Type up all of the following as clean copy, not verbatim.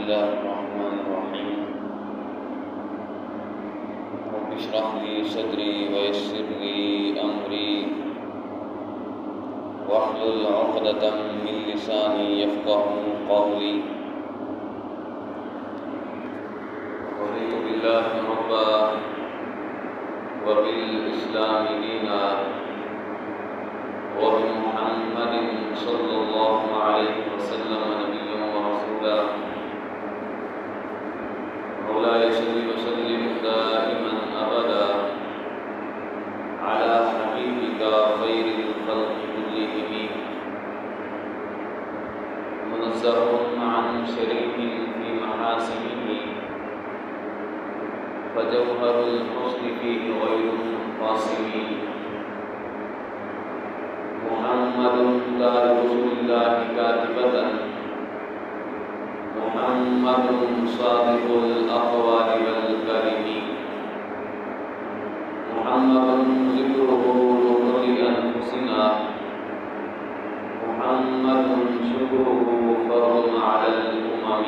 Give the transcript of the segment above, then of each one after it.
الله الرحمن الرحيم رب اشرح لي صدري ويسر لي أمري واحلل عقدة من لساني يفقهوا قولي رضيت بالله ربا وبالإسلام دينا وبمحمد صلى الله عليه وسلم نبيا ورسولا مولاي صل وسلم دائما أبدا على حبيبك خير الخلق كلهم منزه عن شريك في محاسنه فجوهر الحسن فيه غير قاسم محمد دار رسول الله كاتبة محمد صادق الأقوال والكرم محمد ذكره نور لأنفسنا محمد شكره فرض على الأمم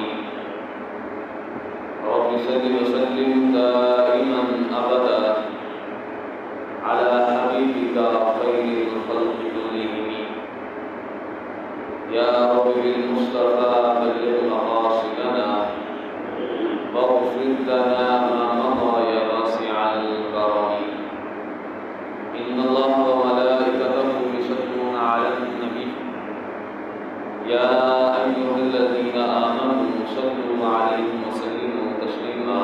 رب صل وسلم دائما أبدا على حبيبك خير الخلق كلهم يا رب بالمصطفى بلغ مقاصدنا واغفر لنا ما مضى يا واسع الكرم إن الله وملائكته يصلون على النبي يا أيها الذين آمنوا صلوا عليه وسلموا تسليما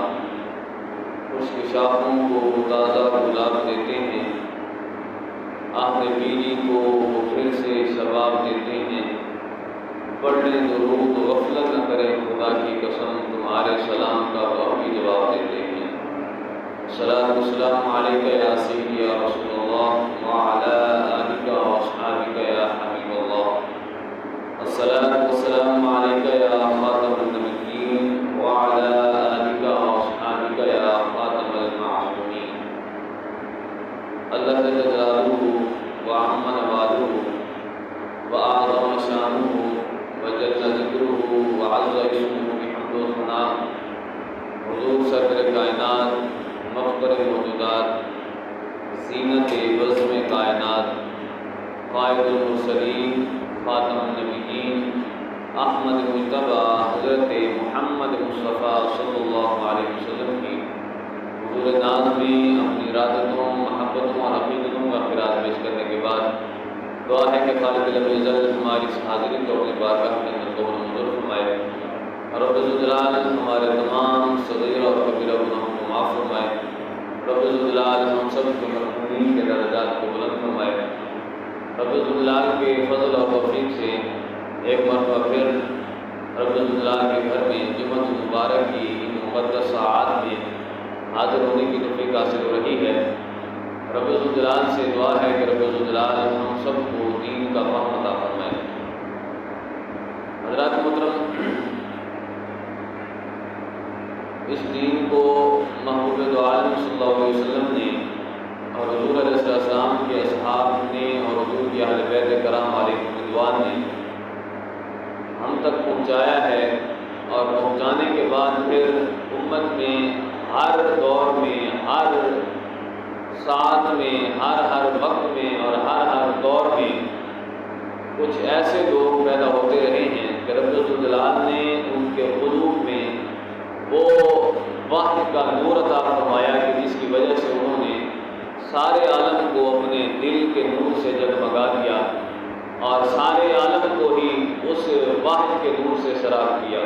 اس کی شاخوں کو تازہ گلاب دیتے ہیں آخر بیوی کو وہ پھر سے ثواب دیتے ہیں پڑھنے درود غفلت نہ کرے خدا کی قسم تمہارے سلام کا وہ بھی جواب دیتے ہیں الصلاۃ والسلام علیک یا سیدی یا رسول اللہ وعلی آلک واصحابک یا حبیب اللہ الصلاۃ والسلام علیک یا خاتم النبیین وعلی آلک واصحابک یا خاتم المعصومین اللہ جل جلالہ وعم نوالہ وأعظم شانه وجل ذکرہ وعز اسمہ بحمد و ثنا حضور صدر کائنات مفخر موجودات زینت بزم کائنات قائد المرسلین خاتم النبیین احمد مجتبی حضرت محمد مصطفیٰ صلی اللہ علیہ وسلم کی حضور ناز میں اپنی ارادتوں محبتوں اور عقیدتوں کا خراج پیش کرنے کے بعد دعا ہے کہ خالق العزت ہماری اس حاضری کو اپنی بارگاہ کے اندر قبول منظور فرمائے رب ذوالجلال ہمارے تمام صغیر اور کبیرہ گناہوں کو معاف فرمائے رب ذوالجلال ہم سب کے مرحومین کے درجات کو بلند فرمائے رب ذوالجلال کے فضل اور توفیق سے ایک مرتبہ پھر رب ذوالجلال کے گھر میں جمعۃ مبارک کی ان مقدس ساعات میں حاضر ہونے کی توفیق حاصل ہو رہی ہے رب ذوالجلال سے دعا ہے کہ رب ذوالجلال ہم سب کو دین کا فہم عطا فرمائے حضرات محترم اس دین کو محبوب دو عالم صلی اللہ علیہ وسلم نے اور حضور علیہ السلام کے اصحاب نے اور حضور کی اہل بیت کرام علیہ رضوان نے ہم تک پہنچایا ہے اور پہنچانے کے بعد پھر امت میں ہر دور میں ہر ساتھ میں ہر وقت میں اور ہر دور میں کچھ ایسے لوگ پیدا ہوتے رہے ہیں کہ رب ذوالجلال نے ان کے قلوب میں وہ وحی کا نور عطا فرمایا کہ جس کی وجہ سے انہوں نے سارے عالم کو اپنے دل کے نور سے جگمگا دیا اور سارے عالم کو ہی اس وحی کے نور سے سراب کیا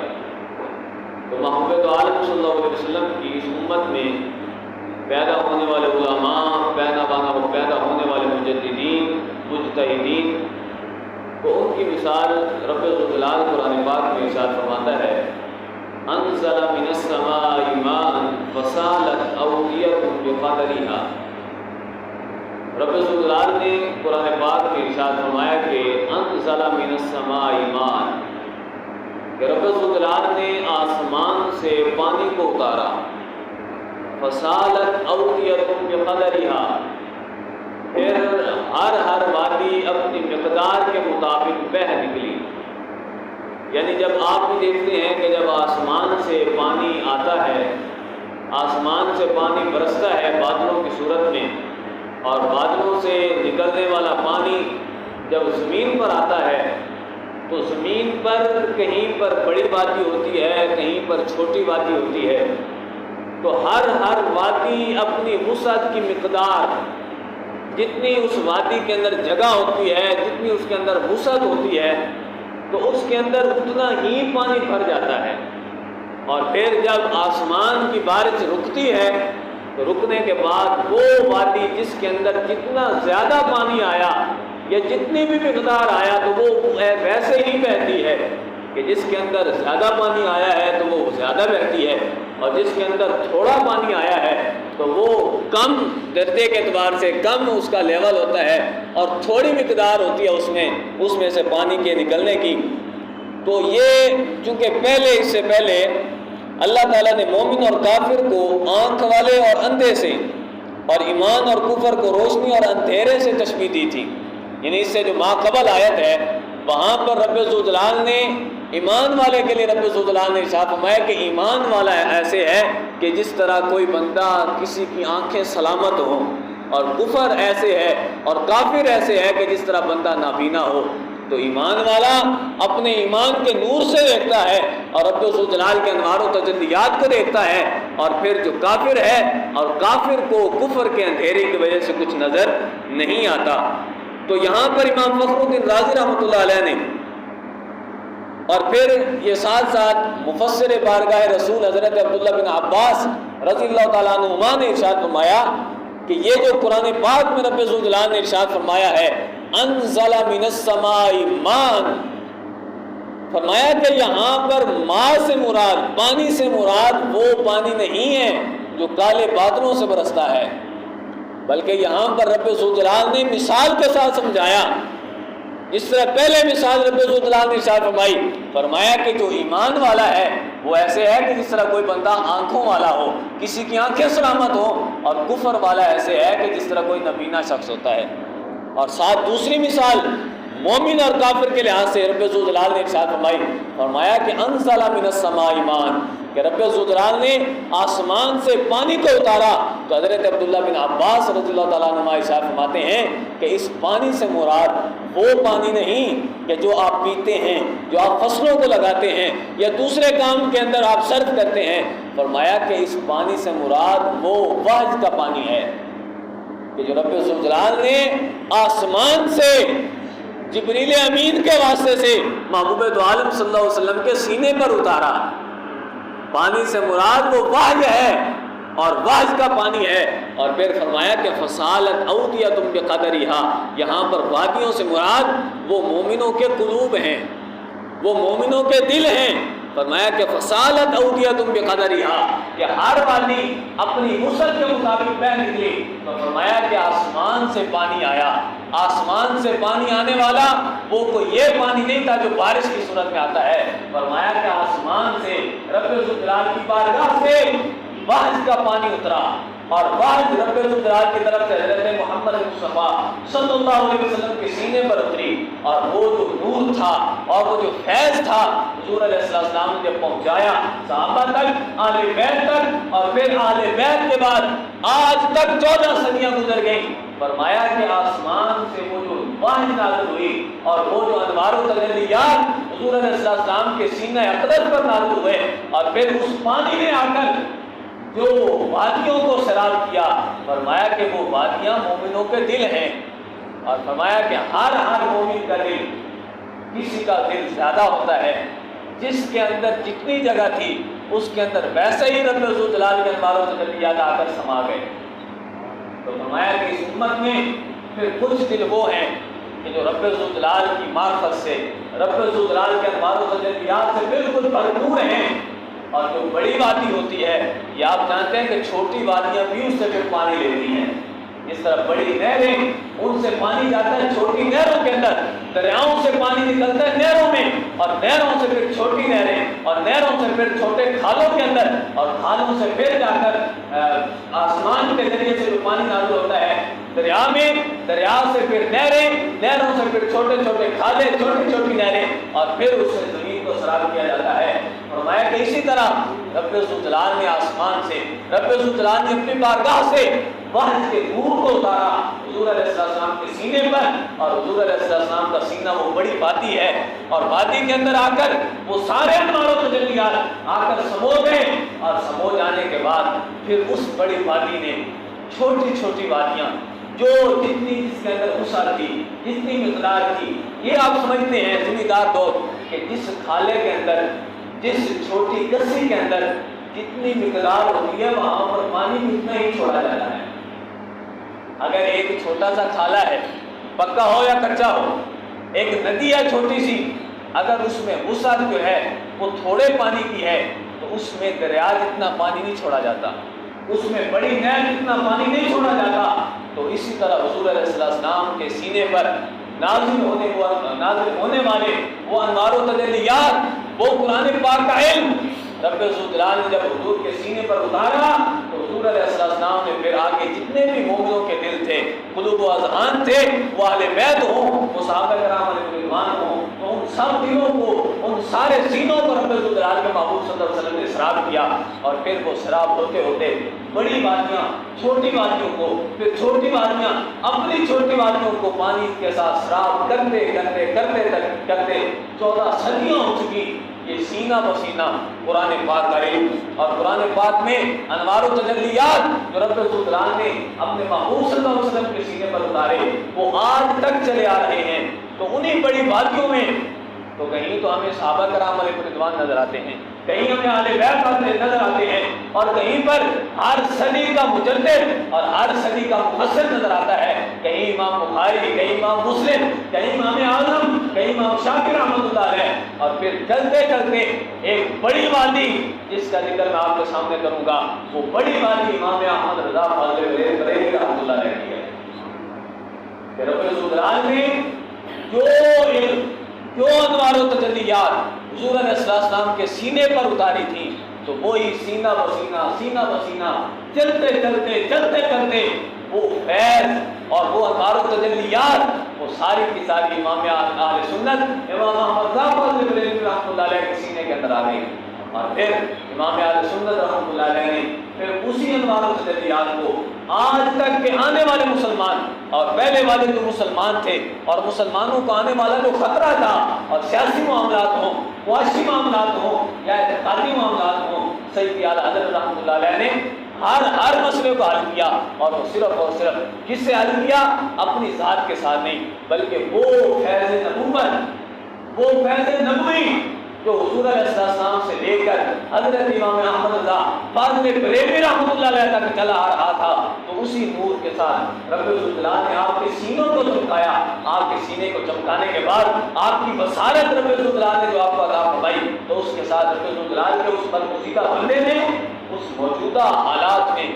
تو محمد عالم صلی اللہ علیہ وسلم کی اس امت میں پیدا ہونے والے علماء پیدا ہونے والے مجددین مجتہدین کو ان کی مثال رب ذوالجلال قرآن پاک میں ارشاد فرماتا ہے انزل من السماء ماء فسالت اودیہ بقدرها رب ذوالجلال نے قرآن پاک میں ارشاد فرمایا کہ انزل من السماء ماء کہ رب ذوالجلال نے آسمان سے پانی کو اتارا فسالت اودیہ بقدرها پھر ہر وادی اپنی مقدار کے مطابق بہہ نکلی، یعنی جب آپ بھی دیکھتے ہیں کہ جب آسمان سے پانی برستا ہے بادلوں کی صورت میں، اور بادلوں سے نکلنے والا پانی جب زمین پر آتا ہے تو زمین پر کہیں پر بڑی وادی ہوتی ہے، کہیں پر چھوٹی وادی ہوتی ہے، تو ہر وادی اپنی وسعت کی مقدار، جتنی اس وادی کے اندر جگہ ہوتی ہے، جتنی اس کے اندر وسعت ہوتی ہے، تو اس کے اندر اتنا ہی پانی بھر جاتا ہے۔ اور پھر جب آسمان کی بارش رکتی ہے تو رکنے کے بعد وہ وادی جس کے اندر جتنا زیادہ پانی آیا یا جتنی بھی مقدار آیا تو وہ ویسے ہی بہتی ہے، کہ جس کے اندر زیادہ پانی آیا ہے تو وہ زیادہ بہتی ہے، اور جس کے اندر تھوڑا پانی آیا ہے تو وہ کم درجے کے اعتبار سے کم اس کا لیول ہوتا ہے، اور تھوڑی مقدار ہوتی ہے اس میں سے پانی کے نکلنے کی۔ تو یہ چونکہ اس سے پہلے اللہ تعالیٰ نے مومن اور کافر کو آنکھ والے اور اندھے سے، اور ایمان اور کفر کو روشنی اور اندھیرے سے تشبیہ دی تھی، یعنی اس سے جو ماقبل آیت ہے وہاں پر رب ذوالجلال نے ایمان والے کے لیے رب ذوالجلال نے ارشاد فرمایا کہ ایمان والا ایسے ہے کہ جس طرح کوئی بندہ کسی کی آنکھیں سلامت ہوں، اور کفر ایسے ہے اور کافر ایسے ہے کہ جس طرح بندہ نابینا ہو۔ تو ایمان والا اپنے ایمان کے نور سے دیکھتا ہے اور رب ذوالجلال کے انوار و تجلیات کو دیکھتا ہے، اور پھر جو کافر ہے اور کافر کو کفر کے اندھیرے کی وجہ سے کچھ نظر نہیں آتا۔ تو یہاں پر امام فخر الدین رازی رحمۃ اللہ علیہ نے، اور پھر یہ ساتھ ساتھ مفسر بارگاہ رسول حضرت عبداللہ بن عباس رضی اللہ تعالیٰ عنہما نے ارشاد فرمایا کہ یہ جو قرآن پاک میں رب ذوالجلال نے ارشاد فرمایا ہے انزل من السماء ماء، فرمایا کہ یہاں پر ماء سے مراد، پانی سے مراد وہ پانی نہیں ہے جو کالے بادلوں سے برستا ہے، بلکہ یہاں پر رب ذوالجلال نے مثال کے ساتھ سمجھایا، جس طرح پہلے مثال رب ذوالجلال نے ارشاد فرمایا کہ جو ایمان والا ہے وہ ایسے ہے کہ جس طرح کوئی بندہ آنکھوں والا ہو، کسی کی آنکھیں سلامت ہوں، اور کفر والا ایسے ہے کہ جس طرح کوئی نبینا شخص ہوتا ہے۔ اور ساتھ دوسری مثال مومن اور کافر کے لحاظ سے رب ذوالجلال نے ارشاد فرمایا کہ انزل من السماء ماء، کہ رب ذوالجلال نے آسمان سے پانی کو اتارا۔ تو حضرت عبداللہ بن عباس رضی اللہ تعالیٰ عنہ ارشاد فرماتے ہیں کہ اس پانی سے مراد وہ پانی نہیں کہ جو آپ پیتے ہیں، جو آپ فصلوں کو لگاتے ہیں یا دوسرے کام کے اندر آپ صرف کرتے ہیں، فرمایا کہ اس پانی سے مراد وہ وحج کا پانی ہے کہ جو رب ذوالجلال نے آسمان سے جبریل امین کے واسطے سے محبوب دو عالم صلی اللہ علیہ وسلم کے سینے پر اتارا۔ پانی سے مراد وہ وحی ہے اور وحی کا پانی ہے۔ اور پھر فرمایا کہ فصالت اودیۃ بقدرھا، یہاں پر وادیوں سے مراد وہ مومنوں کے قلوب ہیں، وہ مومنوں کے دل ہیں۔ فرمایا کہ فصالت اودیۃ بقدرھا، کہ ہر وادی اپنی وسعت کے مطابق بہہ نکلی۔ تو فرمایا کہ آسمان سے پانی آیا، آسمان سے پانی آنے والا وہ کوئی یہ پانی نہیں تھا جو بارش کی صورت میں آتا ہے۔ فرمایا کہ آسمان سے رب ذوالجلال کی بارگاہ سے وحی کا پانی اترا، اور وحی رب ذوالجلال کی طرف سے حضرت محمد مصطفیٰ صلی اللہ علیہ وسلم کے سینے پر اتری، اور وہ جو نور تھا اور وہ جو فیض تھا حضور علیہ السلام نے جب پہنچایا صحابہ تک، اہل بیت تک، اور پھر اہل بیت کے بعد آج تک 14 صدیاں گزر گئیں۔ فرمایا کہ آسمان سے وہ جو وحی نازل ہوئی اور وہ جو انوار و تجلیات حضور علیہ السلام کے سینہ اقدس پر نازل ہوئے، اور پھر اس پانی نے آ کر جو وادیوں کو سیراب کیا، فرمایا کہ وہ وادیاں مومنوں کے دل ہیں۔ اور فرمایا کہ ہر مومن کا دل، کسی کا دل زیادہ ہوتا ہے، جس کے اندر جتنی جگہ تھی اس کے اندر ویسے ہی رب ذوالجلال کے انوار و تجلیات آ کر سما گئے۔ تو فرمایا کہ اس امت میں پھر کچھ دل وہ ہیں کہ جو رب ذوالجلال کی معرفت سے، رب ذوالجلال کے انوار و تجلیات سے بالکل بھرپور ہیں۔ اور جو بڑی وادی ہوتی ہے، یہ آپ جانتے ہیں کہ چھوٹی وادیاں بھی اس سے پھر پانی لیتی ہیں۔ اس طرح بڑی نہریں ان سے پانی جاتا ہے چھوٹی نہروں کے اندر، دریاؤں سے پانی نکلتا ہے نہروں میں، اور نہروں سے پھر چھوٹی نہریں، اور نہروں سے پھر چھوٹے کھالوں کے اندر، اور کھالوں سے پھر جا کر آسمان کے ذریعے سے جو پانی نازل ہوتا ہے دریا میں، دریا سے پھر نہریں، نہروں سے پھر چھوٹے چھوٹے کھالے، چھوٹی چھوٹی نہریں، اور پھر اس سے زمین کو سیراب کیا جاتا ہے۔ فرمایا کہ اسی طرح رب ذوالجلال نے آسمان سے، رب ذوالجلال نے اپنی بارگاہ سے وحی کے نور کو اتارا حضور علیہ السلام کے سینے پر، اور حضور علیہ السلام کا سینہ وہ بڑی وادی ہے، اور وادی کے اندر آ کر وہ سارے انوار و تجلیات آ کر سمو گئے، اور سمو جانے کے بعد پھر اس بڑی وادی نے چھوٹی چھوٹی وادیاں جو جتنی جس کے اندر وسعت تھی، جتنی مقدار تھی، یہ آپ سمجھتے ہیں زمیندار دور کہ جس کھالے کے اندر، جس چھوٹی کسی کے اندر جتنی مقدار ہوتی ہے وہاں پر پانی بھی اتنا ہی چھوڑا جاتا ہے۔ اگر ایک چھوٹا سا کھالا ہے، پکا ہو یا کچا ہو، ایک ندی ہے چھوٹی سی، اگر اس میں وسعت جو ہے وہ تھوڑے پانی کی ہے تو اس میں دریا جتنا پانی نہیں چھوڑا جاتا، اس میں بڑی نہر جتنا پانی نہیں چھوڑا جاتا۔ تو اسی طرح حضور علیہ السلام کے سینے پر نازل ہونے والے وہ انوار و تجلیات، وہ قرآن پاک کا علم رب ذوالجلال نے جب حضور کے سینے پر اتارا تو حضور علیہ السلام نے پھر آگے جتنے بھی مومنوں کے دل تھے، قلوب و اذہان تھے، وہ اہل بیت ہوں، وہ صحابہ کرام علیہ رضوان ہوں، تو ان سب دلوں کو، ان سارے سینوں پر رب ذوالجلال کے محبوب صلی اللہ علیہ وسلم نے سراب کیا، اور پھر وہ سراب ہوتے ہوتے بڑی وادیاں چھوٹی وادیوں کو، پھر چھوٹی وادیاں اپنی چھوٹی وادیوں کو پانی کے ساتھ سراب کرتے کرتے کرتے تک کرتے 14 صدیاں ہو چکی۔ یہ سینہ بسینہ قرآن پاک کا علم، اور قرآن پاک میں انوار و تجلیات جو رب ذوالجلال نے اپنے محبوب صلی اللہ علیہ وسلم کے سینے پر اتارے وہ آج تک چلے آ رہے ہیں۔ تو انہی بڑی وادیوں میں تو کہیں تو ہمیں صحابہ کرام علیہ رضوان نظر آتے ہیں، کہیں ہمیں اہل بیت نظر آتے ہیں، اور کہیں پر ہر صدی کا مجدد اور ہر صدی کا مفسر نظر آتا ہے، کہیں امام بخاری، کہیں امام مسلم، کہیں امام اعظم، کہیں امام شافعی رحمۃ اللہ علیہ، اور پھر چلتے چلتے ایک بڑی وادی جس کا ذکر میں آپ کے سامنے کروں گا، وہ بڑی وادی امام احمد رضا بریلوی رحمۃ اللہ علیہ کی ہے کہ رب ذوالجلال نے جو انوار و تجلیات حضور علیہ السلام کے سینے پر اتاری تھی، تو وہی سینہ بسینہ چلتے چلتے چلتے چلتے وہ فیض اور وہ انوار و تجلیات وہ ساری کی ساری امام اہل سنت امام احمد رحمۃ اللہ علیہ کے سینے کے اندر آ گئی، اور پھر امام اہل سنت رحمۃ اللہ علیہ نے پھر اسی انوار و تجلیات کو آج تک کے آنے والے مسلمان اور پہلے والے جو مسلمان تھے اور مسلمانوں کو آنے والا جو خطرہ تھا، اور سیاسی معاملات ہوں، معاشی معاملات ہوں یا اعتقادی معاملات ہوں، سیدی اعلیٰ حضرت رحمۃ اللہ علیہ نے ہر مسئلے کو حل کیا، اور وہ صرف اور صرف کس سے حل کیا؟ اپنی ذات کے ساتھ نہیں، بلکہ وہ فیض نبوت، وہ فیض نبوی جو حضور علیہ السلام سے لے کر حضرت امام احمد رضا فاضل بریلوی رحمۃ اللہ علیہ تک چلا آ رہا تھا، تو اسی نور کے ساتھ رب ذوالجلال نے آپ کے سینوں کو چمکایا۔ آپ کے سینے کو چمکانے کے بعد آپ کی بصارت رب ذوالجلال نے جو آپ کو عطا فرمائی، تو اس کے ساتھ رب ذوالجلال کے اس برگزیدہ بندے نے اس موجودہ حالات میں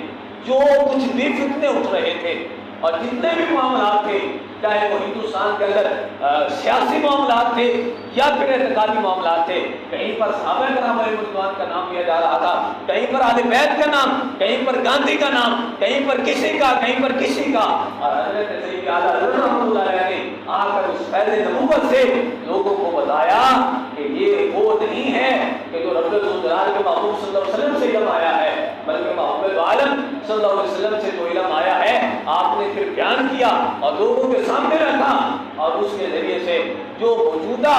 جو کچھ بھی فتنے اٹھ رہے تھے اور جتنے بھی معاملات تھے، چاہے وہ ہندوستان کے اندر سیاسی معاملات تھے یا پھر اعتقادی معاملات تھے، کہیں پر صحابہ کرام علیہ رضوان کا نام لیا جا رہا تھا، کہیں پر اہل بیت کا نام، کہیں پر گاندھی کا نام، کہیں پر کسی کا، کہیں پر کسی کا، اور حضرت سیدی اعلیٰ حضرت رحمۃ اللہ علیہ نے آ کر اس فیض نبوت سے لوگوں کو بتایا کہ یہ وہ نہیں ہے کہ جو رب ذوالجلال کے محبوب صلی اللہ علیہ وسلم سے علم آیا ہے، بلکہ محبوب عالم صلی اللہ علیہ وسلم سے جو علم آیا ہے آپ نے پھر بیان کیا اور لوگوں کے سامنے رکھا، اور اس کے ذریعے سے جو موجودہ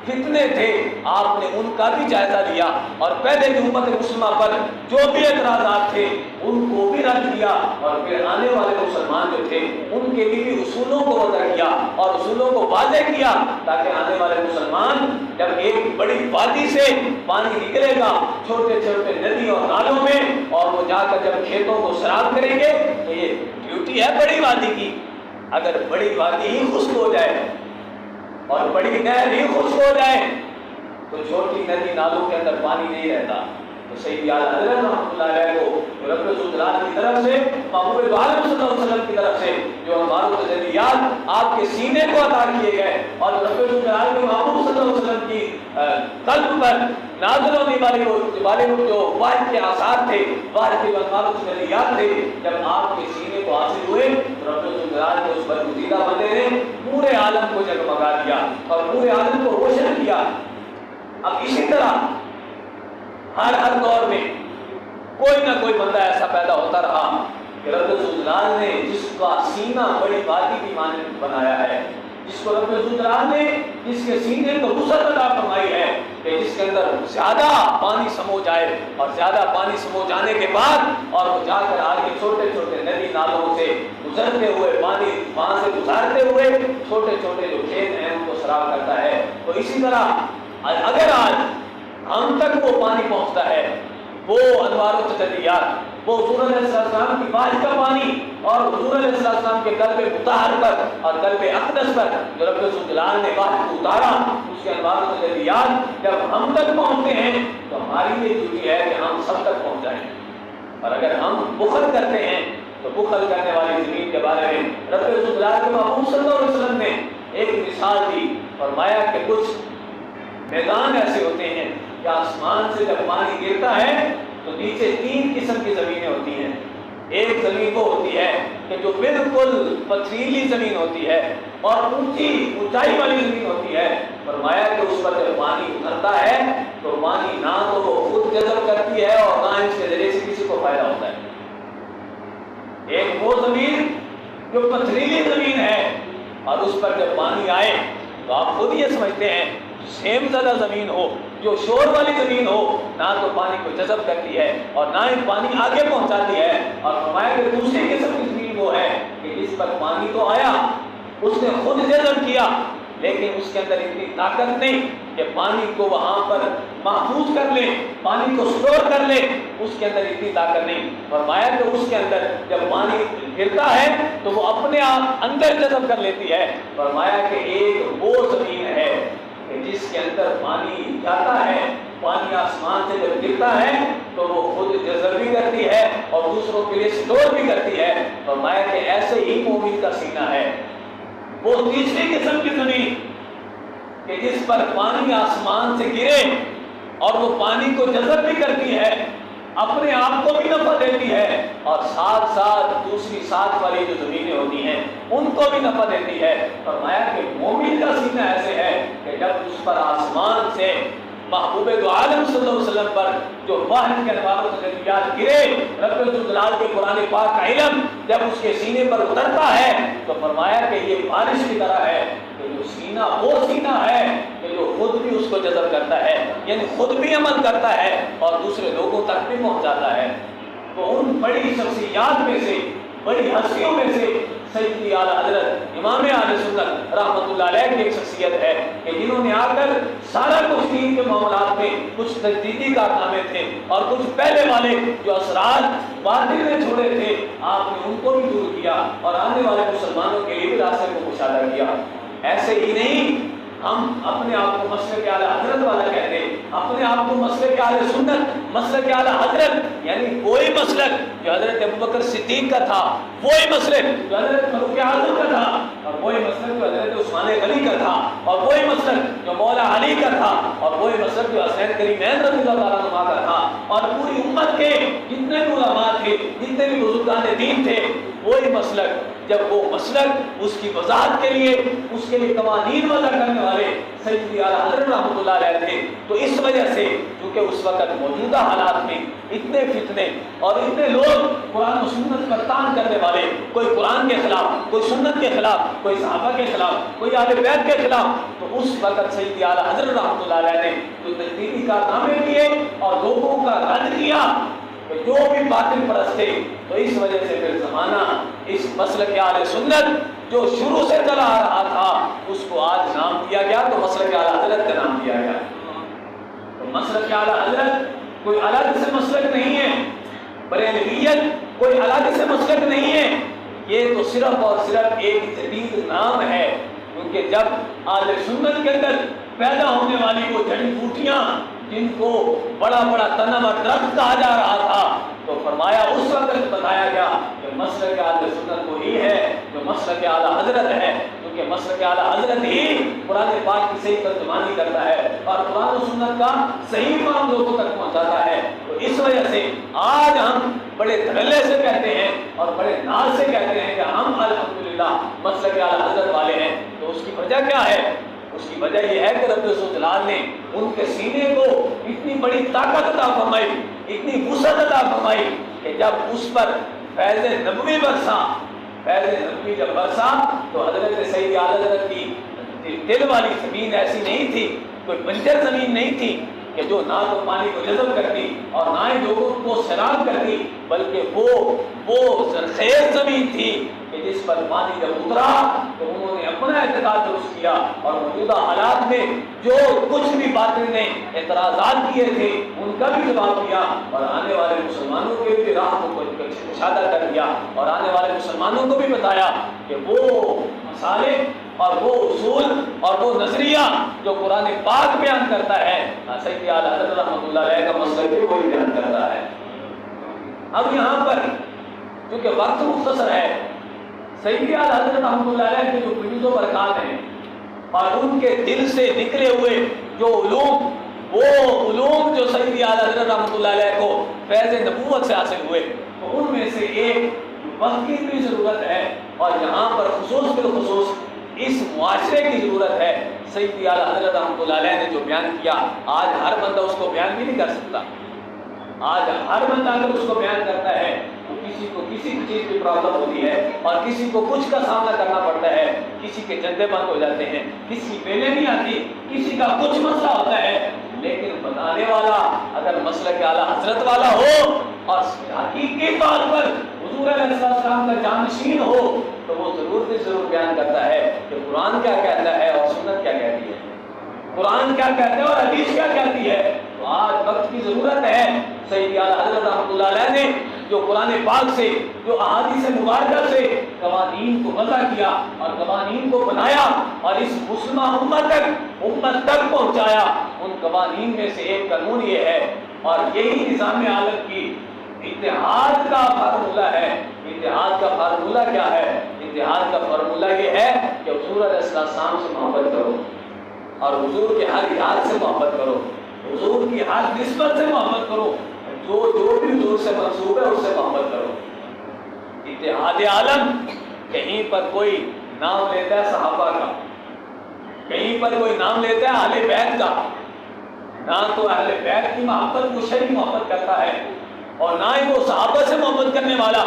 فتنے تھے آپ نے ان کا بھی جائزہ لیا، اور پہلے کی امت مسلمہ پر جو بھی اعتراضات تھے ان کو بھی رد کیا، اور پھر آنے والے مسلمان جو تھے ان کے لیے بھی اصولوں کو وضع کیا اور اصولوں کو واضح کیا، تاکہ آنے والے مسلمان جب ایک بڑی وادی سے پانی نکلے گا چھوٹے چھوٹے ندیوں اور نالوں میں، اور وہ جا کر جب کھیتوں کو سیراب کریں گے، تو یہ ڈیوٹی ہے بڑی وادی کی، اگر بڑی وادی ہی خشک ہو جائے اور بڑی نہر ہی خشک ہو جائے تو چھوٹی ندی نالوں کے اندر پانی نہیں رہتا۔ تو سیدی اعلیٰ حضرت رحمۃ اللہ علیہ کو رب ذوالجلال کی طرف سے، محبوب عالم صلی اللہ علیہ وسلم کی طرف سے جو انوار و تجلیات آپ کے سینے کو عطا کیے گئے، اور رب ذوالجلال کے محبوب صلی اللہ علیہ وسلم کی قلب پر نازل ہونے والے جو واحد کے آثار تھے، واحد کے انوار و تجلیات تھے، جب آپ کے سینے کو حاصل ہوئے تو رب ذوالجلال کے اس برگزیدہ بندے نے پورے عالم کو جگمگا دیا اور پورے عالم کو روشن کیا۔ اب اسی طرح ہر دور میں کوئی نہ کوئی بندہ ایسا پیدا ہوتا رہا کہ رب الجلال نے جس کا سینہ بڑی وادی کی مانند بنایا ہے، جس کو رب الجلال نے جس کے سینے کو وسعت عطا فرمائی ہے کہ جس کے اندر زیادہ پانی سمو جائے، اور زیادہ پانی سمو جانے کے بعد اور وہ جا کر آگے چھوٹے چھوٹے ندی نالوں سے گزرتے ہوئے پانی وہاں سے گزارتے ہوئے چھوٹے چھوٹے جو کھیت ہیں ان کو سراب کرتا ہے۔ تو اسی طرح اگر آج ہم تک وہ پانی پہنچتا ہے، وہ انوار و تجلیات، وہ حضور علیہ السلام کی باج کا پانی اور حضور علیہ السلام کے قلب مطہر پر اور قلب اقدس پر جو رب الجلال نے باج کو اتارا، اس کے انوار و تجلیات جب ہم تک پہنچتے ہیں تو ہماری یہ ڈیوٹی ہے کہ ہم سب تک پہنچ جائیں۔ اور اگر ہم بخل کرتے ہیں تو بخل کرنے والی زمین کے بارے میں رب الجلال کے محبوب صلی اللہ علیہ وسلم نے ایک مثال دی، فرمایا کہ کچھ میدان ایسے ہوتے ہیں کہ آسمان سے جب پانی گرتا ہے تو نیچے 3 قسم کی زمینیں ہوتی ہیں۔ ایک زمین وہ ہوتی ہے کہ جو بالکل پتھریلی زمین ہوتی ہے اور اونچائی والی زمین ہوتی ہے، فرمایا کہ اس پر جب پانی اترتا ہے تو پانی نہ تو وہ خود جذب کرتی ہے اور نہ اس کے ذریعے سے کسی کو فائدہ ہوتا ہے۔ ایک وہ زمین جو پتھریلی زمین ہے اور اس پر جب پانی آئے تو آپ خود یہ سمجھتے ہیں سیم زدہ زمین ہو، جو شور والی زمین ہو، نہ تو پانی کو جذب کرتی ہے اور نہ ہی پانی آگے پہنچاتی ہے۔ اور فرمایا کہ دوسری قسم کی زمین وہ ہے کہ جس پر پانی تو آیا، اس نے خود جذب کیا، لیکن اس کے اندر اتنی طاقت نہیں کہ پانی کو وہاں پر محفوظ کر لے، پانی کو اسٹور کر لے، اس کے اندر اتنی طاقت نہیں۔ فرمایا کہ اس کے اندر جب پانی گرتا ہے تو وہ اپنے آپ اندر جذب کر لیتی ہے۔ فرمایا کہ ایک وہ زمین ہے جس کے اندر پانی جاتا ہے، پانی آسمان سے جب گرتا ہے تو وہ خود جذب بھی کرتی ہے اور دوسروں کے لیے اسٹور بھی کرتی ہے۔ فرمایا کہ ایسے ہی مومن کا سینہ ہے۔ وہ تیسری قسم کی زمین کہ جس پر پانی آسمان سے گرے اور وہ پانی کو جذب بھی کرتی ہے، اپنے آپ کو بھی نفع دیتی ہے اور ساتھ ساتھ دوسری ساتھ والی جو زمینیں ہوتی ہیں ان کو بھی نفع دیتی ہے۔ فرمایا کہ مومن کا سینہ ایسے ہے کہ جب اس پر آسمان سے محبوب دو عالم صلی اللہ علیہ وسلم پر جو وحی کے انوار و تجلیات گرے، رب الجلال کے قرآن پاک کا علم جب اس کے سینے پر اترتا ہے تو فرمایا کہ یہ بارش کی طرح ہے کہ جو سینہ وہ سینہ ہے کہ جو خود بھی اس کو جذب کرتا ہے، یعنی خود بھی عمل کرتا ہے اور دوسرے لوگوں تک بھی پہنچاتا ہے۔ تو ان بڑی شخصیات میں سے، بڑی ہستیوں میں سے سیدی اعلیٰ حضرت امام اہل سنت رحمۃ اللہ علیہ کی ایک شخصیت ہے کہ جنہوں نے آ کر سارا کچھ دین کے معاملات میں کچھ تجدیدی کارنامے تھے اور کچھ پہلے والے جو اثرات باطل میں چھوڑے تھے، آپ نے ان کو بھی دور کیا اور آنے والے مسلمانوں کے لیے بھی راستے کو کشادہ کیا۔ ایسے ہی نہیں ہم اپنے آپ کو مسلک اعلیٰ حضرت والا کہتے ہیں، اپنے آپ کو مسلک اعلیٰ سنت، مسلک اعلیٰ حضرت، یعنی وہی مسلک جو حضرت ابوبکر صدیق کا تھا، وہی مسلک جو حضرت فاروق اعظم کا تھا، اور وہی مسلک جو حضرت عثمان غنی کا تھا، اور وہی مسلک جو مولا علی کا تھا، اور وہی مسلک جو حسین کریمین رضی اللہ تعالیٰ عنہ کا تھا، اور پوری امت کے جتنے بھی علماء تھے، جتنے بھی بزرگان دین تھے، وہی مسلک جب وہ مسلک اس کی وضاحت کے لیے، اس کے لیے قوانین وضع کرنے والے سیدی اعلیٰ حضرت رحمۃ اللہ علیہ تھے، تو اس وجہ سے کیونکہ اس وقت موجودہ حالات میں اتنے فتنے اور اتنے لوگ قرآن و سنت پر طعن کرنے والے، کوئی قرآن کے خلاف، کوئی سنت کے خلاف، کوئی صحابہ کے خلاف، کوئی اہل بیت کے خلاف، تو اس وقت سیدی اعلیٰ حضرت رحمۃ اللہ علیہ نے جو تجدیدی کارنامے کیے اور لوگوں کا رد کیا کہ جو بھی باطل پرست تھے، تو اس وجہ سے پھر زمانہ اس مسلک اہل سنت جو شروع سے چلا آ رہا تھا اس کو آج نام دیا گیا، تو مسلک اعلیٰ حضرت کا نام دیا گیا۔ تو مسلک اعلیٰ حضرت کوئی الگ سے مسلک نہیں ہے، بریلویت کوئی الگ سے مسلک نہیں ہے، یہ تو صرف اور صرف ایک جدید نام ہے، کیونکہ جب اہل سنت کے اندر پیدا ہونے والی وہ جڑی بوٹیاں جن کو بڑا بڑا تنم اور درخت کہا جا رہا تھا، تو فرمایا اس وقت بتایا گیا کہ مسلک اہل سنت وہی ہے جو مسلک اعلیٰ حضرت ہے، کیونکہ مسلک اعلیٰ حضرت ہی قرآن پاک کی صحیح ترجمانی کرتا ہے اور قرآن و سنت کا صحیح فہم لوگوں تک پہنچاتا ہے۔ تو اس وجہ سے آج ہم بڑے دھڑلے سے کہتے ہیں اور بڑے ناز سے کہتے ہیں کہ ہم الحمدللہ مسلک اعلیٰ حضرت والے ہیں۔ تو اس کی وجہ کیا ہے اس کی وجہ یہ ہے کہ رب ذوالجلال نے ان کے سینے کو اتنی بڑی طاقت عطا فرمائی، اتنی وسعت عطا فرمائی کہ جب اس پر فیض نبوی برسا، فیض نبوی جب برسا تو حضرت سید اعلی حضرت کی دل والی زمین ایسی نہیں تھی، کوئی بنجر زمین نہیں تھی کہ جو نہ تو پانی کو جذب کرتی اور نہ ہی لوگوں کو سیراب کرتی، بلکہ وہ زرخیز زمین تھی کہ جس پر پانی جب اترا تو انہوں نے اپنا اعتقاد درست کیا اور موجودہ حالات میں جو کچھ بھی باطل نے اعتراضات کیے تھے ان کا بھی جواب دیا اور آنے والے مسلمانوں کے بھی راہ کو کشادہ کر دیا اور آنے والے مسلمانوں کو بھی بتایا کہ وہ مسالے اور وہ اصول اور وہ نظریہ جو قرآن پاک بیان کرتا ہے سید اعلی حضرت رحمۃ اللہ علیہ کا مسئلہ بھی وہی بیان کرتا ہے۔ اب یہاں پر چونکہ وقت مختصر ہے، سید اعلی حضرت رحمۃ اللہ علیہ کے جو فیوز و برکات ہیں اور ان کے دل سے نکلے ہوئے جو علوم، وہ علوم جو سید اعلی حضرت رحمۃ اللہ علیہ کو فیض نبوت سے حاصل ہوئے، تو ان میں سے ایک وقت کی بھی ضرورت ہے اور یہاں پر خصوص بالخصوص اس معاشرے کی ضرورت ہے۔ سید اعلی حضرت رحمۃ اللہ علیہ نے جو بیان کیا، آج ہر بندہ اس کو بیان بھی نہیں کر سکتا۔ آج ہر بندہ اگر اس کو بیان کرتا ہے تو کسی کو کسی چیز کی پرابلم ہوتی ہے اور کسی کو کچھ کا سامنا کرنا پڑتا ہے، کسی کے جندے بند ہو جاتے ہیں، کسی کی بیلے نہیں آتی، کسی کا کچھ مسئلہ ہوتا ہے، لیکن بتانے والا اگر مسلک اعلی حضرت والا ہو اور حقیقی طور پر حضور علیہ السلام کا جانشین ہو تو وہ ضرور سے ضرور بیان کرتا ہے کہ قرآن کیا کہتا ہے اور سنت کیا کہتی ہے، قرآن کیا کہتا ہے اور حدیث کیا کہتی ہے۔ تو آج وقت کی ضرورت ہے۔ سید اعلی حضرت رحمۃ اللہ علیہ نے جو قرآن پاک سے، جو احادیث مبارکہ سے قوانین کو وضع کیا اور قوانین کو بنایا اور اس مسلمہ امت تک پہنچایا، ان قوانین میں سے ایک قانون یہ ہے اور یہی نظام عالم کی اتحاد کا فارمولہ ہے۔ اتحاد کا فارمولہ کیا ہے؟ اتحاد کا فارمولہ یہ ہے کہ حضور علیہ السلام سے محبت کرو اور حضور کے ہر یاد سے محبت کرو، حضور کی ہر نسبت سے محبت کرو، جو بھی حضور سے منسوب ہے اس سے محبت کرو۔ اتحاد عالم کہیں پر کوئی نام لیتا ہے صحابہ کا، کہیں پر کوئی نام لیتا ہے اہل بیت کا، نہ تو اہل بیت کی محبت کو شرعی محبت کرتا ہے اور نہ ہی وہ صحابہ سے محبت کرنے والا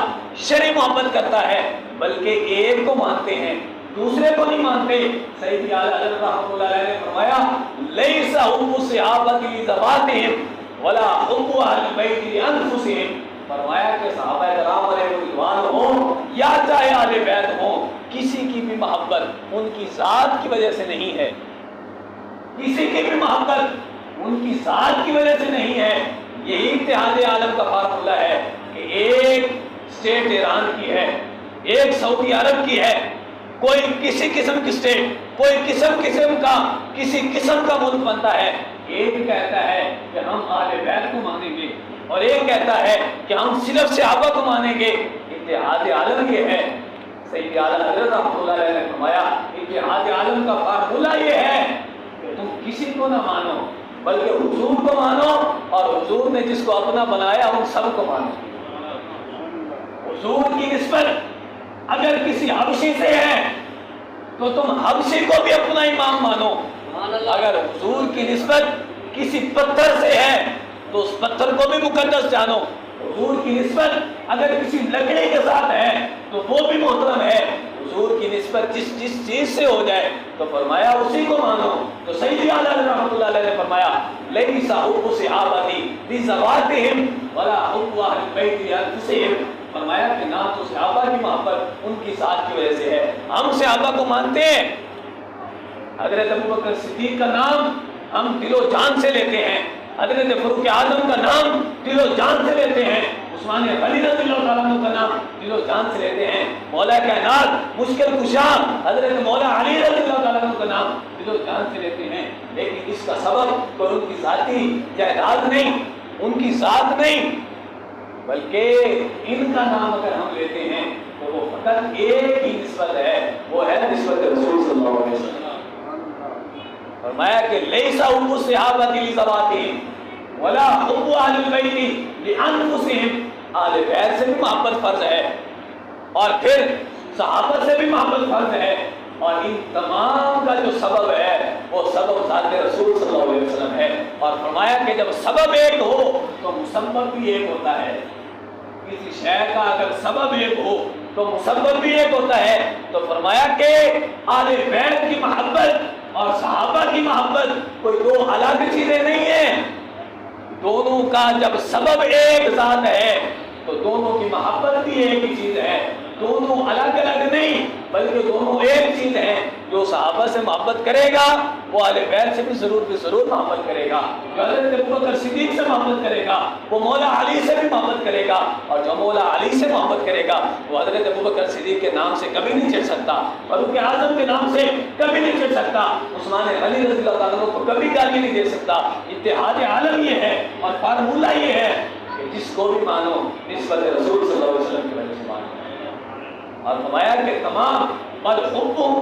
شرعی محبت کرتا ہے، بلکہ ایک کو مانتے ہیں دوسرے کو نہیں مانتے۔ سید اعلی حضرت رحمۃ اللہ علیہ نے فرمایا لیس حب الصحابہ لذواتہم ولا حب اہل البیت لانفسہم، فرمایا کہ صحابہ کرام علیہ رضوان ہوں یا چاہے اہل بیت ہوں، کسی کی بھی محبت ان کی ذات کی وجہ سے نہیں ہے، کسی کی بھی محبت ان کی ذات کی وجہ سے نہیں ہے۔ یہی اتحاد عالم کا فارمولہ ہے کہ ایک اسٹیٹ ایران کی ہے، ایک سعودی عرب کی ہے، کوئی کسی قسم کی اسٹیٹ، کوئی کسی قسم کا ملک بنتا ہے، ایک کہتا ہے کہ ہم اہل بیت کو مانیں گے اور ایک کہتا ہے کہ ہم صرف صحابہ کو مانیں گے۔ اتحاد عالم یہ ہے۔ سید اعلی حضرت رحمۃ اللہ علیہ نے فرمایا اتحاد عالم کا فارمولہ یہ ہے کہ تم کسی کو نہ مانو بلکہ حضور کو مانو اور حضور نے جس کو اپنا بنایا ان سب کو مانو۔ حضور کی نسبت اگر کسی حبشی سے ہے تو تم حبشی کو بھی اپنا امام مانو، اگر حضور کی نسبت کسی پتھر سے ہے تو اس پتھر کو بھی مقدس جانو، حضور کی نسبت اگر کسی لکڑی کے ساتھ ہے تو وہ بھی محترم ہے، حضور کی نسبت جس چیز سے ہو جائے تو فرمایا اسی کو مانو۔ تو سید اعلی رحمۃ اللہ علیہ نے فرمایا لیس حب الصحابہ لذواتہم ولا حب اہل البیت لانفسہم، فرمایا کہ نہ تو صحابہ کی محبت ان کی ذات کی وجہ سے ہے، ہم صحابہ کو مانتے ہیں، حضرت ابوبکر صدیق کا نام ہم دل و جان سے لیتے ہیں، حضرت فاروق اعظم کا نام دل و جان سے لیتے ہیں، عثمان غنی رضی اللہ تعالیٰ عنہ کا نام دل و جان سے لیتے ہیں، مولا کائنات مشکل کشا حضرت مولا علی رضی اللہ تعالیٰ عنہ کا نام دل و جان سے لیتے ہیں، لیکن اس کا سبب تو ان کی ذاتی جائیداد نہیں، ان کی ذات نہیں، بلکہ ان کا نام اگر ہم لیتے ہیں تو وہ فقط ایک ہی نسبت ہے، وہ ہے نسبت رسول صلی اللہ علیہ وسلم۔ فرمایا کہ لیس حب الصحابہ لذواتہم ولا حب اہل البیت لانفسہم، اہل بیت سے بھی محبت فرض ہے اور پھر صحابہ سے بھی محبت فرض ہے، اور ان تمام کا جو سبب ہے وہ سبب ذات رسول صلی اللہ علیہ وسلم ہے. اور فرمایا کہ جب سبب ایک ہو تو مسبب بھی ایک ہوتا ہے. کسی شے کا اگر سبب ایک ہو تو مسبب بھی ایک ہوتا ہے. تو فرمایا کہ آل بیت کی محبت اور صحابہ کی محبت کوئی دو الگ چیزیں نہیں ہیں. دونوں کا جب سبب ایک ذات ہے تو دونوں کی محبت بھی ایک ہی چیز ہے. دونوں الگ الگ نہیں بلکہ دونوں ایک چیز ہے. جو صحابہ سے محبت کرے گا وہ اہل بیت سے بھی ضرور محبت کرے گا. جو حضرت ابوبکر صدیق سے محبت کرے گا وہ مولا علی سے بھی محبت کرے گا. اور جو مولا علی سے محبت کرے گا وہ حضرت ابوبکر صدیق کے نام سے کبھی نہیں چڑھ سکتا, فاروق اعظم کے نام سے کبھی نہیں چڑھ سکتا, عثمان غنی رضی اللہ تعالیٰ عنہ کو کبھی گالی نہیں دے سکتا. اتحاد عالم یہ ہے اور فارمولہ یہ ہے کہ جس کو بھی مانو نسبت رسول صلی اللہ علیہ وسلم کی وجہ سے مانو. اور فرمایا کہ تمام بل حبهم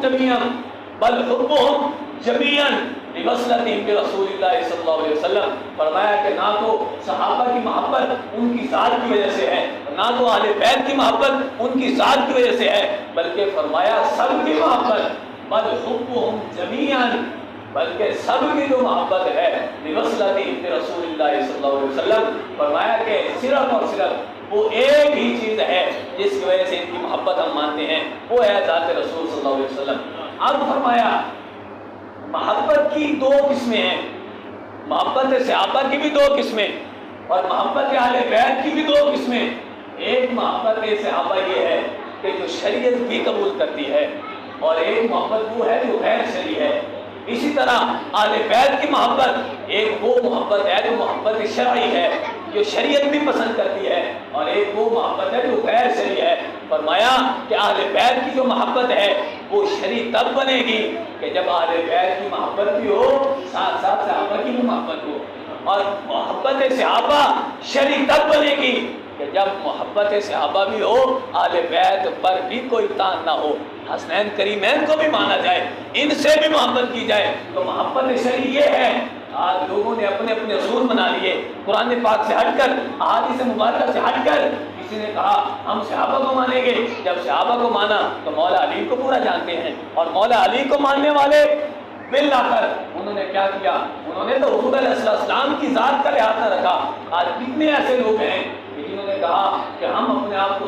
جميعا بوصلتهم برسول اللہ صلی اللہ علیہ وسلم. فرمایا کہ نہ تو صحابہ کی محبت ان کی ذات کی وجہ سے ہے, نہ تو اہل بیت کی محبت ان کی ذات کی وجہ سے ہے, بلکہ فرمایا سب کی محبت بل حبهم جميعا, بلکہ سب کی جو محبت ہے بوصلتهم برسول اللہ صلی اللہ علیہ وسلم. فرمایا کہ صرف اور صرف وہ ایک ہی چیز ہے جس کی وجہ سے ان کی محبت ہم مانتے ہیں, وہ ہے ذات رسول صلی اللہ علیہ وسلم. اب فرمایا محبت کی دو قسمیں ہیں, محبت صحابہ کی بھی دو قسمیں اور محبت اہل بیت کی بھی دو قسمیں. ایک محبت صحابہ یہ ہے کہ جو شریعت بھی قبول کرتی ہے, اور ایک محبت وہ ہے جو غیر شرعی ہے. اسی طرح اہل بیت کی محبت ایک وہ محبت ہے جو محبت شرعی ہے, جو شریعت بھی پسند کرتی ہے, اور ایک وہ محبت ہے جو غیر شرعی ہے. فرمایا کہ اہل بیت کی جو محبت ہے وہ شرعی تب بنے گی کہ جب اہل بیت کی محبت بھی ہو ساتھ ساتھ صحابہ کی بھی محبت ہو, اور محبت صحابہ شرعی تب بنے گی کہ جب محبت صحابہ بھی ہو اہل بیت پر بھی کوئی تان نہ ہو, حسنین کریمین کو بھی مانا جائے, ان سے بھی محبت کی جائے. تو محبت شرعی یہ ہے. آج لوگوں نے اپنے اپنے اصول بنا لیے, قرآن پاک سے ہٹ کر, احادیث مبارکہ سے ہٹ کر. کسی نے کہا ہم صحابہ کو مانیں گے, جب صحابہ کو مانا تو مولا علی کو پورا جانتے ہیں, اور مولا علی کو ماننے والے بل لا کر انہوں نے کیا کیا, انہوں نے تو حضور علیہ السلام کی ذات کا لحاظ نہ رکھا. آج کتنے ایسے لوگ ہیں جنہوں نے کہا کہ ہم اپنے آپ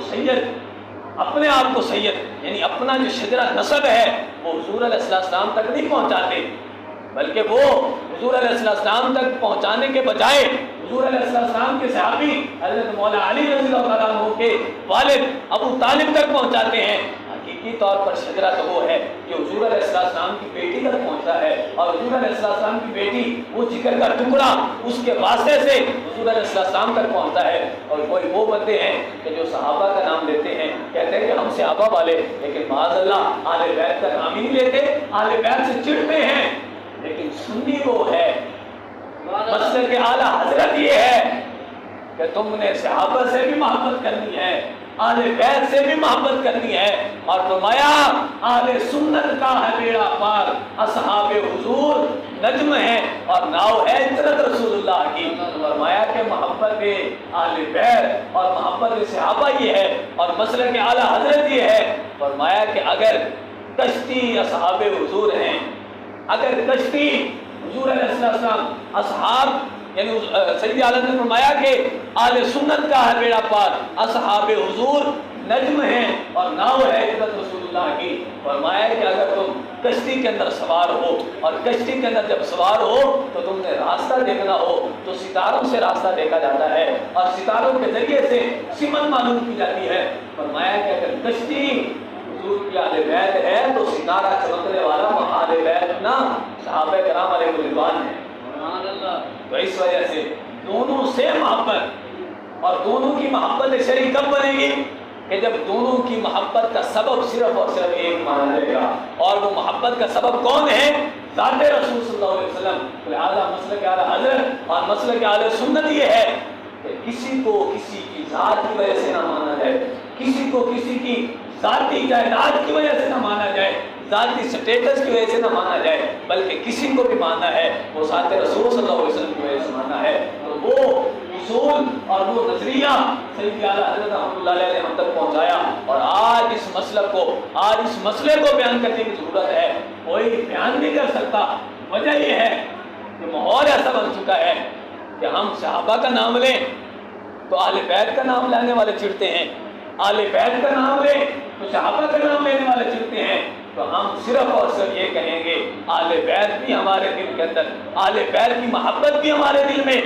کو سید یعنی اپنا جو شجرہ نسب ہے وہ حضور علیہ السلام تک نہیں پہنچاتے, بلکہ وہ حضور علیہ السلام تک پہنچانے کے بجائے حضور علیہ السلام کے صحابی حضرت مولا علی رضی اللہ عنہ کے والد ابو طالب تک پہنچاتے ہیں. حقیقی طور پر شجرہ تو وہ ہے جو حضور علیہ السلام کی بیٹی تک پہنچتا ہے, اور حضور علیہ السلام کی بیٹی وہ جگر کا ٹکڑا اس کے واسطے سے حضور علیہ السلام تک پہنچتا ہے. اور کوئی وہ بندے ہیں کہ جو صحابہ کا نام لیتے ہیں, کہتے ہیں کہ ہم صحابہ والے, لیکن معاذ اللہ اہل بیت کا نام ہی نہیں لیتے, اہل بیت سے چڑھتے ہیں. لیکن سنی وہ ہے, مسلک اعلیٰ حضرت یہ ہے کہ تم نے صحابہ سے بھی محبت کرنی ہے, اہل بیت سے بھی محبت کرنی ہے. اور فرمایا اہل سنت کا ہے بیڑا پار, اصحاب حضور نجم ہے اور ناؤ ہے عطرت رسول اللہ کی. فرمایا کہ محبت اہل بیت اور محبت صحابہ یہ ہے, اور مسلک اعلیٰ حضرت یہ ہے. فرمایا کہ اگر کشتی اصحاب حضور ہیں, اگر کشتی حضور علیہ السلام اصحاب یعنی سید عالم نے فرمایا کہ اہل سنت کا ہے بیڑا پار, اصحاب حضور نجم ہیں اور ناؤ ہے عزت رسول اللہ کی. فرمایا کہ اگر تم کشتی کے اندر سوار ہو, اور کشتی کے اندر جب سوار ہو تو تم نے راستہ دیکھنا ہو تو ستاروں سے راستہ دیکھا جاتا ہے, اور ستاروں کے ذریعے سے سمت معلوم کی جاتی ہے. فرمایا کہ اگر کشتی حضور کی اہل بیت ہے تو ستارہ چمکنے والا اہل بیت نہ صحابہ کرام علیہ رضوان ہے. تو اس وجہ سے دونوں سے محبت, اور دونوں کی محبت شرعی کب بنے گی کہ جب دونوں کی محبت کا سبب صرف اور صرف ایک مانا جائے گا, اور وہ محبت کا سبب کون ہے؟ ذات رسول صلی اللہ علیہ وسلم. لہذا مسلک اعلیٰ حضرت اور مسلک اہل سنت یہ ہے کہ کسی کو کسی کی ذات کی وجہ سے نہ مانا جائے, کسی کو کسی کی ذاتی جائیداد کی وجہ سے نہ مانا جائے, ذاتی سٹیٹس کی وجہ سے نہ مانا جائے, بلکہ کسی کو بھی ماننا ہے وہ ذات رسول صلی اللہ علیہ وسلم کی وجہ سے ماننا ہے. تو وہ اصول اور وہ نظریہ سید اعلیٰ حضرت رحمۃ اللہ علیہ نے ہم تک پہنچایا، اور آج اس مسئلے کو بیان کرنے کی ضرورت ہے۔ کوئی بیان نہیں کر سکتا۔ وجہ یہ ہے کہ ماحول ایسا بن چکا ہے کہ ہم صحابہ کا نام لیں تو اہل بیت کا نام لینے والے چڑھتے ہیں، اہل بیت کا نام لیں تو صحابہ کا نام لینے والے چڑھتے ہیں۔ تو ہم صرف اور صرف یہ کہیں گے اہل بیت بھی ہمارے دل کے اندر، اہل بیت کی محبت بھی ہمارے دل میں،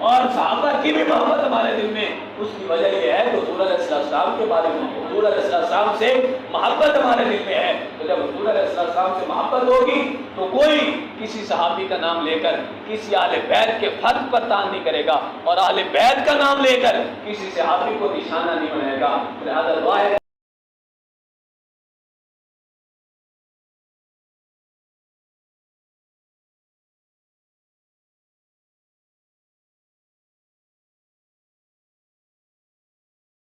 اور صحابہ کی بھی محبت ہمارے دل میں۔ اس کی وجہ یہ ہے کہ حضور علیہ السلام کے بارے میں، حضور علیہ السلام سے محبت ہمارے دل میں ہے۔ تو جب حضور علیہ السلام سے محبت ہوگی تو کوئی کسی صحابی کا نام لے کر کسی اہل بیت کے فرد پر تان نہیں کرے گا، اور اہل بیت کا نام لے کر کسی صحابی کو نشانہ نہیں بنائے گا۔ لہذا دعا ہے